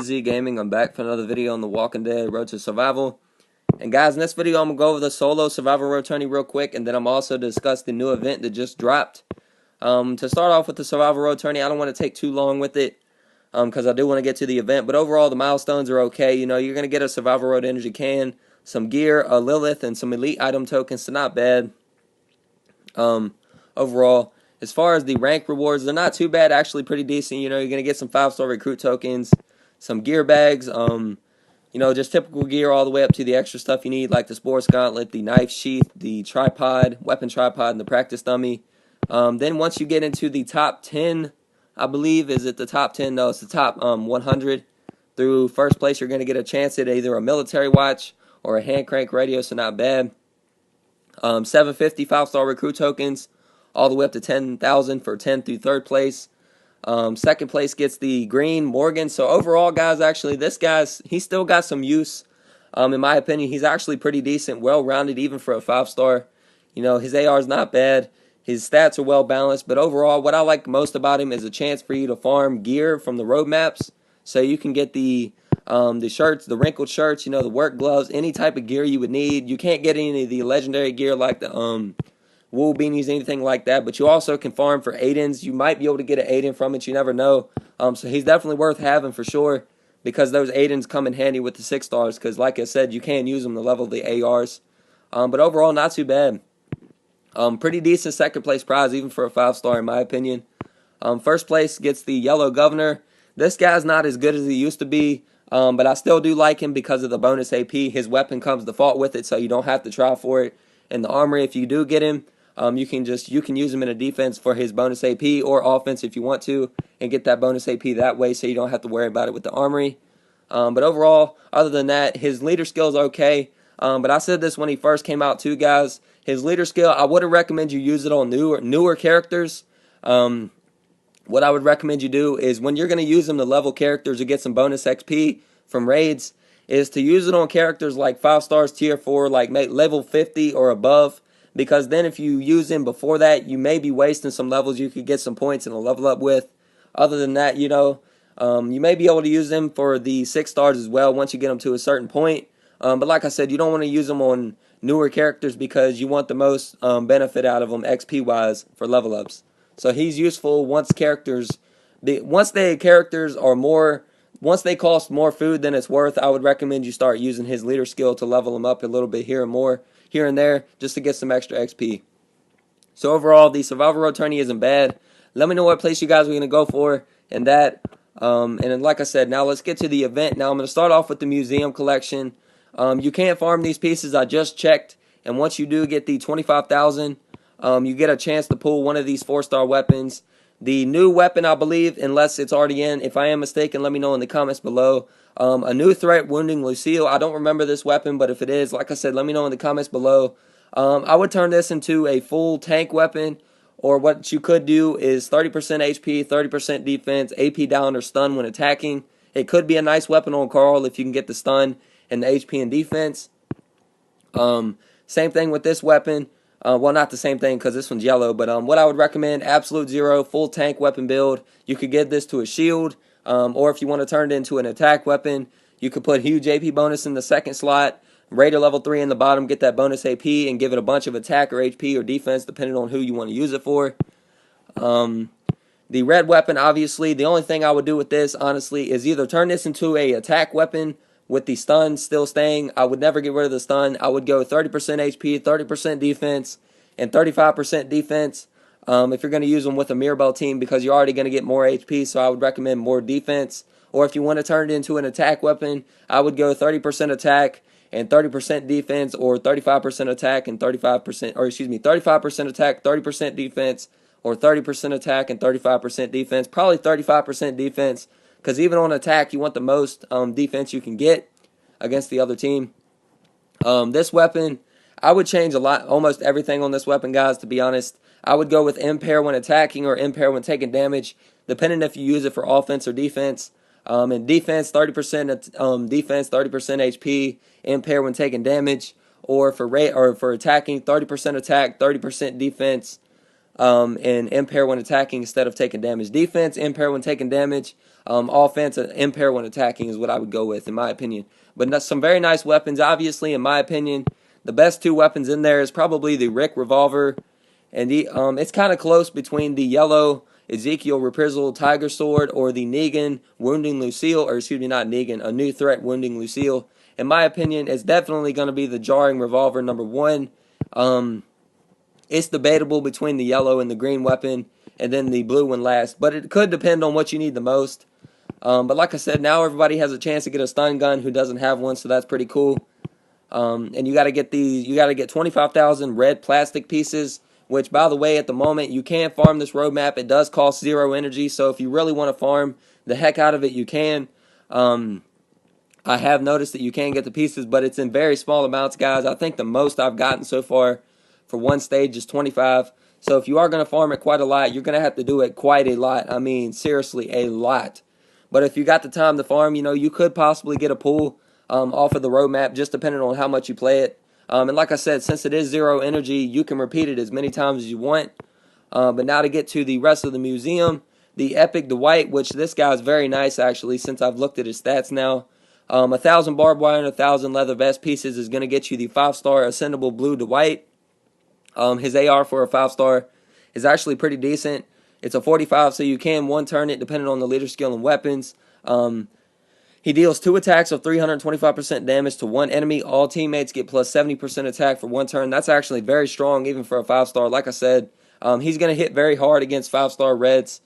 Z Gaming. I'm back for another video on the Walking Dead Road to Survival. And guys, in this video, I'm going to go over the solo survival road tourney real quick, and then I'm also discuss the new event that just dropped. To start off with the survival road tourney, I don't want to take too long with it, because I do want to get to the event. But overall, the milestones are okay. You know, you're going to get a survival road energy can, some gear, a Lilith, and some elite item tokens, so not bad. Overall, as far as the rank rewards, they're not too bad, actually pretty decent. You know, you're going to get some 5-star recruit tokens, some gear bags, you know, just typical gear all the way up to the extra stuff you need, like the sports gauntlet, the knife sheath, the tripod, weapon tripod, and the practice dummy. Then once you get into the top 10, I believe, is it the top 10? No, it's the top 100. Through first place, you're going to get a chance at either a military watch or a hand crank radio, so not bad. 750 5-star recruit tokens, all the way up to 10,000 for 10 through third place. Second place gets the green Morgan. So overall, guys, actually, he's still got some use. In my opinion, he's actually pretty decent, well-rounded, even for a 5-star. You know, his AR is not bad. His stats are well-balanced. But overall, what I like most about him is a chance for you to farm gear from the road maps. So you can get the shirts, the wrinkled shirts, you know, the work gloves, any type of gear you would need. You can't get any of the legendary gear like the wool beanies, anything like that, but you also can farm for Aidens. You might be able to get an Aiden from it. You never know. So he's definitely worth having for sure, because those Aidens come in handy with the 6-stars, because like I said, you can use them to level the ARs. But overall, not too bad. Pretty decent second place prize, even for a 5-star in my opinion. First place gets the yellow governor. This guy's not as good as he used to be, but I still do like him because of the bonus AP. His weapon comes default with it, so you don't have to try for it. In the armory, if you do get him, you can use him in a defense for his bonus AP, or offense if you want to, and get that bonus AP that way, so you don't have to worry about it with the armory. But overall, other than that, his leader skill is okay. But I said this when he first came out too, guys. His leader skill, I wouldn't recommend you use it on newer characters. What I would recommend you do is, when you're going to use them to level characters or get some bonus XP from raids, is to use it on characters like 5 stars tier 4, like level 50 or above, because then if you use them before that, you may be wasting some levels you could get some points and a level up with. Other than that, you know, you may be able to use them for the 6 stars as well once you get them to a certain point. But like I said, you don't want to use them on newer characters, because you want the most benefit out of them XP wise for level ups. So he's useful once once they cost more food than it's worth. I would recommend you start using his leader skill to level him up a little bit here and there, just to get some extra XP. So overall, the survival road tourney isn't bad. Let me know what place you guys are going to go for and that. And then, like I said, now let's get to the event. Now I'm going to start off with the museum collection. You can't farm these pieces. I just checked, and once you do get the 25,000, you get a chance to pull one of these 4-star weapons. The new weapon, I believe, unless it's already in, if I am mistaken, let me know in the comments below. A new threat, wounding Lucille. I don't remember this weapon, but if it is, like I said, let me know in the comments below. I would turn this into a full tank weapon, or what you could do is 30% HP, 30% defense, AP down or stun when attacking. It could be a nice weapon on Carl if you can get the stun and the HP and defense. Same thing with this weapon. Well, not the same thing, because this one's yellow, but what I would recommend, absolute zero, full tank weapon build. You could get this to a shield, or if you want to turn it into an attack weapon, you could put huge AP bonus in the second slot, Raider level 3 in the bottom, get that bonus AP, and give it a bunch of attack or HP or defense, depending on who you want to use it for. The red weapon, obviously, the only thing I would do with this, honestly, is either turn this into a attack weapon with the stun still staying. I would never get rid of the stun. I would go 30% HP, 30% defense, and 35% defense if you're going to use them with a Mirabelle team, because you're already going to get more HP, so I would recommend more defense. Or if you want to turn it into an attack weapon, I would go 30% attack and 30% defense, or 35% attack and 35% attack, 30% defense, or 30% attack and 35% defense. Probably 35% defense, because even on attack, you want the most defense you can get against the other team. This weapon, I would change almost everything on this weapon, guys, to be honest. I would go with impair when attacking or impair when taking damage, depending if you use it for offense or defense. In defense, 30% defense, 30% HP, impair when taking damage, or for attacking, 30% attack, 30% defense. and impair when attacking instead of taking damage. Defense, impair when taking damage. Offense, impair when attacking is what I would go with, in my opinion. But some very nice weapons. Obviously, in my opinion, the best two weapons in there is probably the Rick Revolver, and it's kind of close between the yellow Ezekiel Reprisal Tiger Sword or the Negan Wounding Lucille, or excuse me, not Negan, a New Threat Wounding Lucille. In my opinion, it's definitely going to be the Jarring Revolver number one. It's debatable between the yellow and the green weapon, and then the blue one last. But it could depend on what you need the most. But like I said, now everybody has a chance to get a stun gun who doesn't have one, so that's pretty cool. And you got to get 25,000 red plastic pieces, which, by the way, at the moment, you can farm this roadmap. It does cost 0 energy, so if you really want to farm the heck out of it, you can. I have noticed that you can get the pieces, but it's in very small amounts, guys. I think the most I've gotten so far for one stage is 25. So if you are going to farm it quite a lot, you're going to have to do it quite a lot. I mean, seriously, a lot. But if you got the time to farm, you could possibly get a pull off of the roadmap, just depending on how much you play it. And like I said, since it is 0 energy, you can repeat it as many times as you want. But now to get to the rest of the museum, the Epic Dwight, which this guy is very nice, actually, since I've looked at his stats now. 1,000 barbed wire and 1,000 leather vest pieces is going to get you the 5-star Ascendable Blue Dwight. His AR for a 5-star is actually pretty decent. It's a 45, so you can one-turn it depending on the leader skill and weapons. He deals 2 attacks of 325% damage to one enemy. All teammates get plus 70% attack for 1 turn. That's actually very strong even for a 5-star. Like I said, he's going to hit very hard against 5-star reds.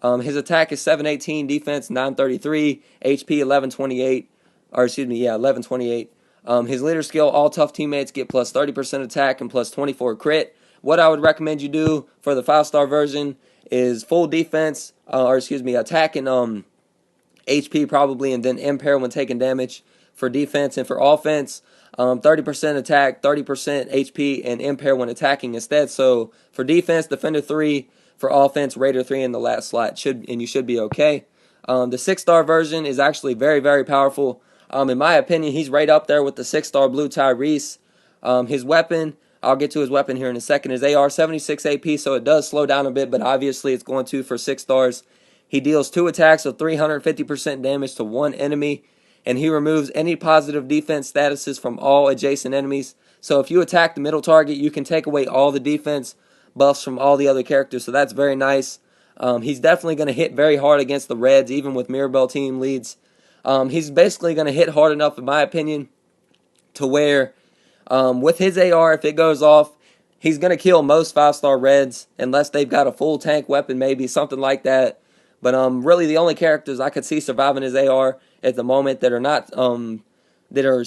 His attack is 718, defense 933, HP 1128. Or excuse me, yeah, 1128. His leader skill, all tough teammates get plus 30% attack and plus 24 crit. What I would recommend you do for the 5-star version is full defense, attack and HP probably, and then impair when taking damage for defense. And for offense, 30% attack, 30% HP, and impair when attacking instead. So for defense, Defender 3, for offense, Raider 3 in the last slot, and you should be okay. The 6-star version is actually very, very powerful. In my opinion, he's right up there with the 6-star Blue Tyrese. His weapon, I'll get to his weapon here in a second, is AR 76 AP, so it does slow down a bit, but obviously it's going to for 6 stars. He deals 2 attacks of 350% damage to one enemy, and he removes any positive defense statuses from all adjacent enemies. So if you attack the middle target, you can take away all the defense buffs from all the other characters, so that's very nice. He's definitely going to hit very hard against the Reds, even with Mirabelle team leads. He's basically going to hit hard enough, in my opinion, to where with his AR, if it goes off, he's going to kill most 5-star Reds, unless they've got a full tank weapon, maybe something like that. But really the only characters I could see surviving his AR at the moment that are not that are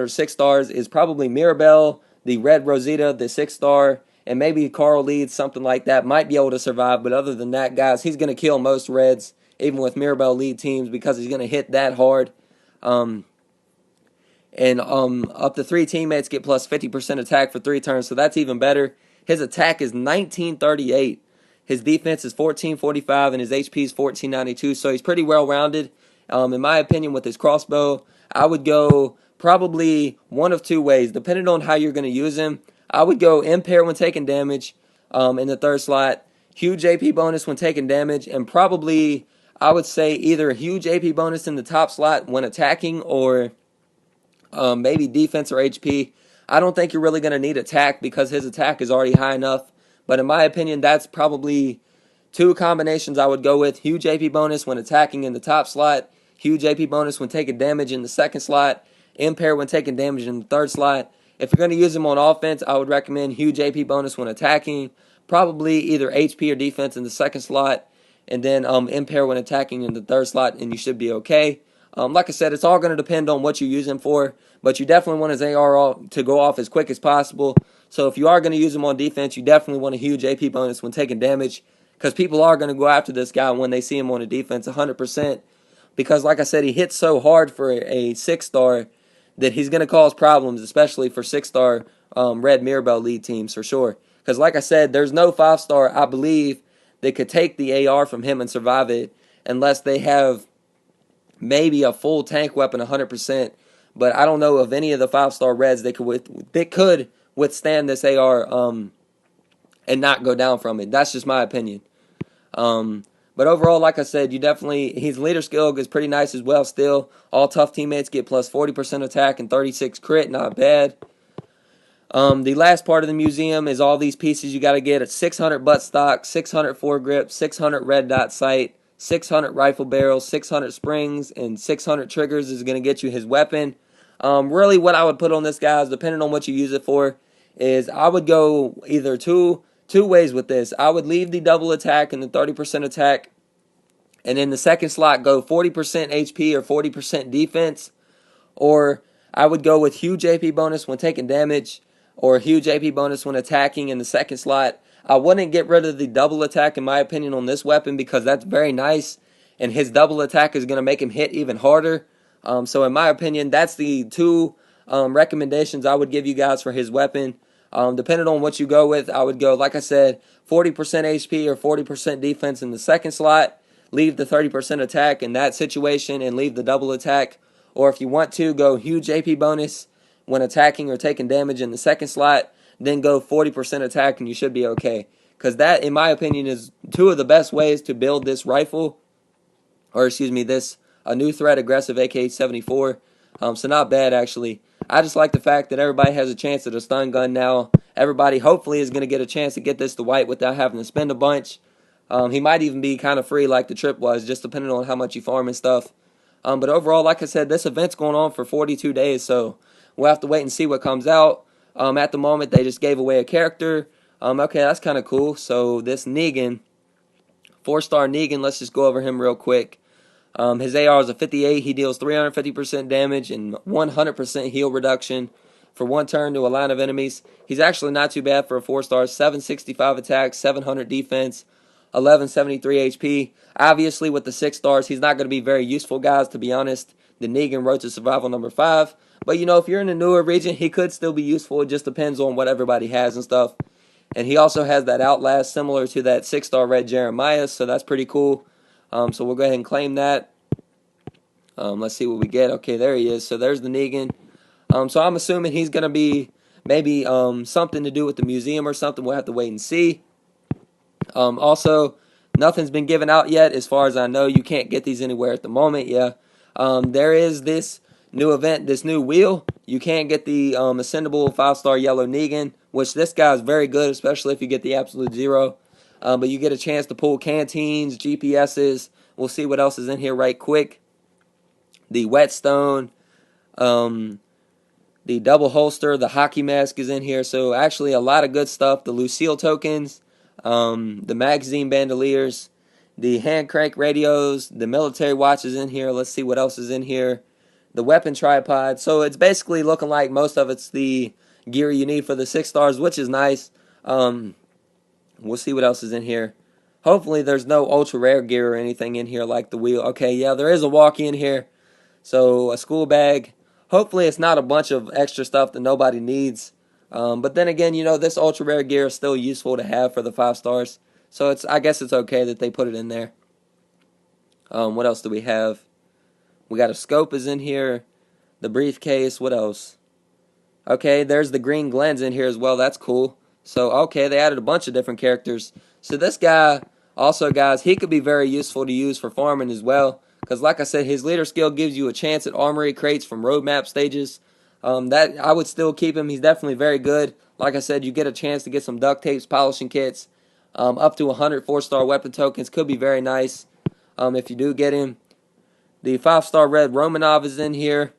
6 stars is probably Mirabelle, the Red Rosita, the 6-star, and maybe Carl Leeds, something like that, might be able to survive. But other than that, guys, he's going to kill most Reds, even with Mirabelle lead teams, because he's going to hit that hard. And up to 3 teammates get plus 50% attack for 3 turns, so that's even better. His attack is 1938. His defense is 1445, and his HP is 1492, so he's pretty well-rounded. In my opinion, with his crossbow, I would go probably one of 2 ways, depending on how you're going to use him. I would go impair when taking damage in the 3rd slot, huge AP bonus when taking damage, and probably I would say either a huge AP bonus in the top slot when attacking, or maybe defense or HP. I don't think you're really going to need attack because his attack is already high enough. But in my opinion, that's probably 2 combinations I would go with. Huge AP bonus when attacking in the top slot. Huge AP bonus when taking damage in the 2nd slot. Impair when taking damage in the 3rd slot. If you're going to use him on offense, I would recommend huge AP bonus when attacking. Probably either HP or defense in the 2nd slot. And then impair when attacking in the 3rd slot, and you should be okay. Like I said, it's all going to depend on what you use him for, but you definitely want his AR to go off as quick as possible. So if you are going to use him on defense, you definitely want a huge AP bonus when taking damage, because people are going to go after this guy when they see him on a defense 100%, because like I said, he hits so hard for a 6-star that he's going to cause problems, especially for 6-star Red Mirabelle lead teams for sure. Because like I said, there's no 5-star, I believe, that could take the AR from him and survive it unless they have maybe a full tank weapon 100%, but I don't know of any of the 5-star Reds that could withstand this AR and not go down from it. That's just my opinion. Um, but overall, like I said, his leader skill is pretty nice as well. Still, all tough teammates get plus 40% attack and 36 crit. Not bad. The last part of the museum is all these pieces you got to get at 600 butt stock, 600 foregrip, 600 red dot sight, 600 rifle barrels, 600 springs, and 600 triggers is going to get you his weapon. Really, what I would put on this, guys, depending on what you use it for, is I would go either two ways with this. I would leave the double attack and the 30% attack, and in the second slot go 40% HP or 40% defense, or I would go with huge AP bonus when taking damage, or huge AP bonus when attacking in the second slot. I wouldn't get rid of the double attack, in my opinion, on this weapon because that's very nice, and his double attack is going to make him hit even harder. So in my opinion, that's the two recommendations I would give you guys for his weapon. Depending on what you go with, I would go, like I said, 40% HP or 40% defense in the second slot. Leave the 30% attack in that situation and leave the double attack. Or if you want to, go huge AP bonus when attacking or taking damage in the second slot. Then go 40% attack and you should be okay. Because that, in my opinion, is two of the best ways to build this rifle. Or excuse me, this a new threat aggressive AK-74. So not bad, actually. I just like the fact that everybody has a chance at a stun gun now. Everybody hopefully is going to get a chance to get this to white without having to spend a bunch. He might even be kind of free like the trip was, just depending on how much you farm and stuff. But overall, like I said, this event's going on for 42 days, so we'll have to wait and see what comes out. At the moment, they just gave away a character. Okay, that's kind of cool. So this Negan, 4-star Negan, let's just go over him real quick. His AR is a 58. He deals 350% damage and 100% heal reduction for one turn to a line of enemies. He's actually not too bad for a 4-star. 765 attack, 700 defense, 1173 HP. Obviously, with the 6 stars, he's not going to be very useful, guys, to be honest. The Negan Road to Survival number 5. But, if you're in a newer region, he could still be useful. It just depends on what everybody has and stuff. And he also has that Outlast similar to that 6-star Red Jeremiah, so that's pretty cool. So we'll go ahead and claim that. Let's see what we get. Okay, there he is. So there's the Negan. So I'm assuming he's going to be maybe something to do with the museum or something. We'll have to wait and see. Also, nothing's been given out yet as far as I know. You can't get these anywhere at the moment, yeah. There is this new event, this new wheel. You can get the ascendable 5-star yellow Negan, which this guy is very good, especially if you get the absolute 0. But you get a chance to pull canteens, GPSs. We'll see what else is in here right quick. The whetstone, the double holster, the hockey mask is in here. So actually a lot of good stuff. The Lucille tokens, the magazine bandoliers, the hand crank radios, the military watch is in here. Let's see what else is in here. The weapon tripod. So it's basically looking like most of it's the gear you need for the 6 stars, which is nice. We'll see what else is in here. Hopefully there's no ultra rare gear or anything in here like the wheel. Okay, yeah, there is a walkie in here. So a school bag. Hopefully it's not a bunch of extra stuff that nobody needs. But then again, this ultra rare gear is still useful to have for the 5 stars. So I guess it's okay that they put it in there. What else do we have? We got a scope is in here. The briefcase. What else? Okay, there's the green Glens in here as well. That's cool. So, okay, they added a bunch of different characters. So this guy, also, guys, he could be very useful to use for farming as well. Because, like I said, his leader skill gives you a chance at armory crates from roadmap stages. That I would still keep him. He's definitely very good. Like I said, you get a chance to get some duct tapes, polishing kits, up to 100 4-star weapon tokens. Could be very nice if you do get him. The 5-star red Romanov is in here.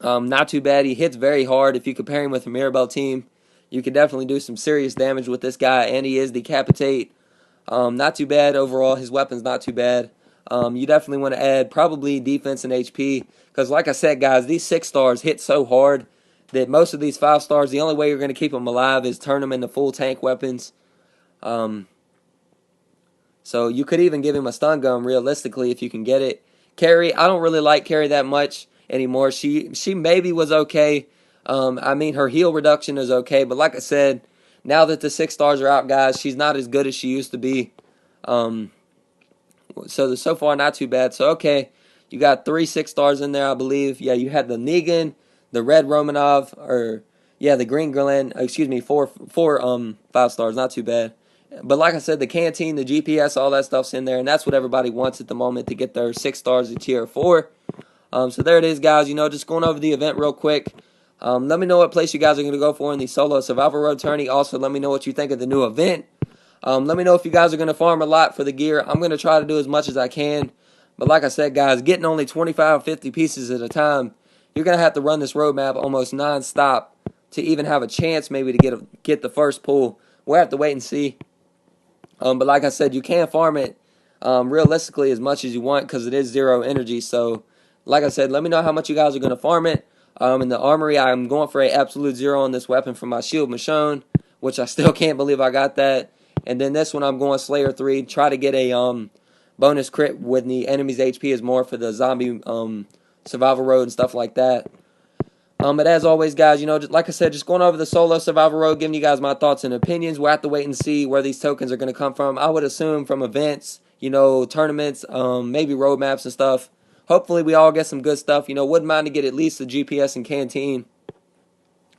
Not too bad. He hits very hard. If you compare him with a Mirabelle team, you can definitely do some serious damage with this guy, and he is decapitate. Not too bad overall. His weapon's not too bad. You definitely want to add probably defense and HP, because like I said, guys, these 6 stars hit so hard that most of these 5 stars, the only way you're going to keep them alive is turn them into full tank weapons. So you could even give him a stun gun realistically if you can get it. Carrie, I don't really like Carrie that much anymore. She maybe was okay. I mean, her heal reduction is okay, but like I said, now that the 6 stars are out, guys, she's not as good as she used to be. So far, not too bad. So, okay, you got 3 6 stars in there, I believe. Yeah, you had the Negan, the red Romanov, or Yeah, the Green Glen, excuse me, four 5 stars, not too bad. But like I said, the canteen, the GPS, all that stuff's in there, and that's what everybody wants at the moment to get their 6 stars in tier 4. So there it is, guys. Just going over the event real quick. Let me know what place you guys are going to go for in the solo survival road tourney. Also, let me know what you think of the new event. Let me know if you guys are going to farm a lot for the gear. I'm going to try to do as much as I can. But like I said, guys, getting only 25, 50 pieces at a time, you're going to have to run this roadmap almost non-stop to even have a chance maybe to get the first pull. We'll have to wait and see. But like I said, you can farm it realistically as much as you want because it is 0 energy. So like I said, let me know how much you guys are going to farm it. In the armory, I'm going for a absolute 0 on this weapon for my shield Michonne, which I still can't believe I got that. And then this one, I'm going Slayer 3. Try to get a bonus crit when the enemy's HP is more for the zombie survival road and stuff like that. But as always, guys, like I said, just going over the solo survival road, giving you guys my thoughts and opinions. We'll have to wait and see where these tokens are going to come from. I would assume from events, tournaments, maybe roadmaps and stuff. Hopefully, we all get some good stuff. Wouldn't mind to get at least the GPS and canteen.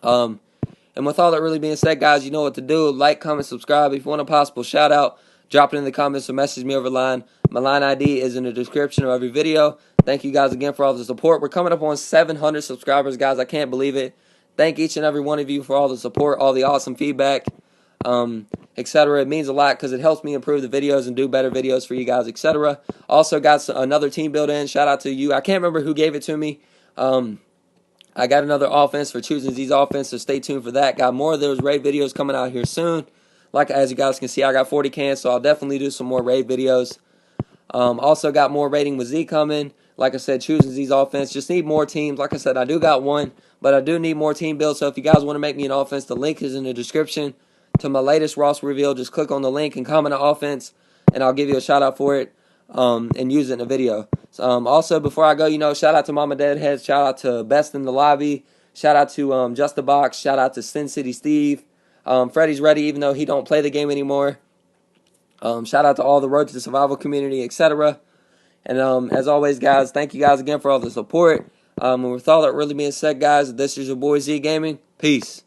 And with all that really being said, guys, you know what to do. Like, comment, subscribe. If you want a possible shout out, drop it in the comments or message me over line. My line ID is in the description of every video. Thank you guys again for all the support. We're coming up on 700 subscribers, guys. I can't believe it. Thank each and every one of you for all the support, all the awesome feedback, etc. It means a lot because it helps me improve the videos and do better videos for you guys, etc. Also got another team build in. Shout out to you. I can't remember who gave it to me. I got another offense for choosing Z's offense, so stay tuned for that. Got more of those raid videos coming out here soon. Like, as you guys can see, I got 40 cans, so I'll definitely do some more raid videos. Also got more raiding with Z coming. Like I said, choosing Z's offense. Just need more teams. Like I said, I do got one, but I do need more team builds. So if you guys want to make me an offense, the link is in the description to my latest roster reveal. Just click on the link and comment an offense, and I'll give you a shout out for it and use it in a video. So, also, before I go, shout out to Mama Deadhead. Shout out to Best in the Lobby. Shout out to Just the Box. Shout out to Sin City Steve. Freddy's ready, even though he don't play the game anymore. Shout out to all the Road to the Survival community, etc. And as always, guys, thank you guys again for all the support. And with all that really being said, guys, this is your boy Z Gaming. Peace.